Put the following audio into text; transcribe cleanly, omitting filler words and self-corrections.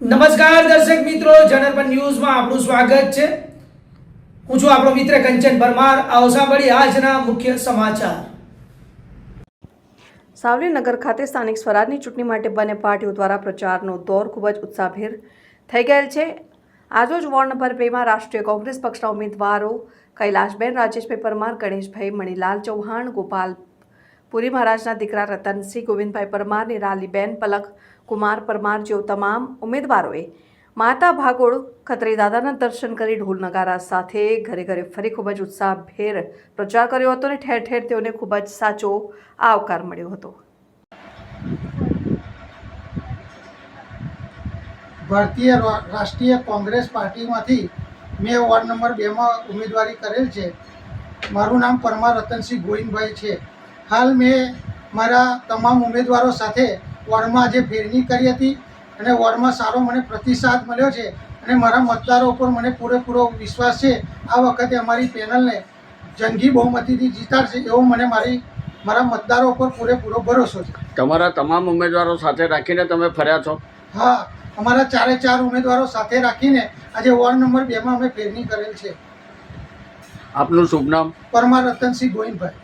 નમસ્કાર દર્શક મિત્રો, જનરપન ન્યૂઝમાં આપનું સ્વાગત છે। હું છું આપણો મિત્ર કંચન પરમાર। આવો સાંભળીએ આજના મુખ્ય સમાચાર। સાવલી નગર ખાતે સ્થાનિક સ્વરાજની ચૂંટણી માટે બંને પાર્ટીઓ દ્વારા પ્રચારનો દોર ખૂબ જ ઉત્સાહભેર થઈ ગયેલ છે। આજરોજ વોર્ડ નંબર 2માં રાષ્ટ્રીય કોંગ્રેસ પક્ષના ઉમેદવારો કૈલાશબેન રાજેશભાઈ પરમાર, ગણેશભાઈ મણીલાલ ચૌહાણ, ગોપાલપુરી મહારાજના દીકરા રતનસિંહ ગોવિંદભાઈ પરમાર, નિરાલીબેન પલક કુમાર પરમાર જેઓ તમામ ઉમેદવારોએ માતા ભાગોળ ખત્રી દાદાના દર્શન કરી ઢોલ નગારા સાથે ઘરે ઘરે ફરી ખૂબ જ ઉત્સાહભેર પ્રચાર કર્યો હતો અને ઠેર ઠેર તેઓને ખૂબ જ સાચો આવકાર મળ્યો હતો। ભારતીય રાષ્ટ્રીય કોંગ્રેસ પાર્ટીમાંથી મેં વોર્ડ નંબર 2માં ઉમેદવારી કરેલ છે। મારું નામ પરમાર રતનસિંહ ગોવિંદભાઈ છે। હાલ મેં મારા તમામ ઉમેદવારો સાથે વોર્ડમાં આજે ફેરણી કરી હતી અને વોર્ડમાં સારો મને પ્રતિસાદ મળ્યો છે અને મારા મતદારો ઉપર મને પૂરેપૂરો વિશ્વાસ છે। આ વખતે અમારી પેનલને જંગી બહુમતીથી જીતાડશે એવો મને મારા મતદારો ઉપર પૂરેપૂરો ભરોસો છે। તમારા તમામ ઉમેદવારો સાથે રાખીને તમે ફર્યા છો? હા, અમારા 4 ઉમેદવારો સાથે રાખીને આજે વોર્ડ નંબર 2માં અમે ફેરણી કરેલ છે। આપનું શુભ નામ? પરમાર રતનસિંહ ગોવિંદભાઈ।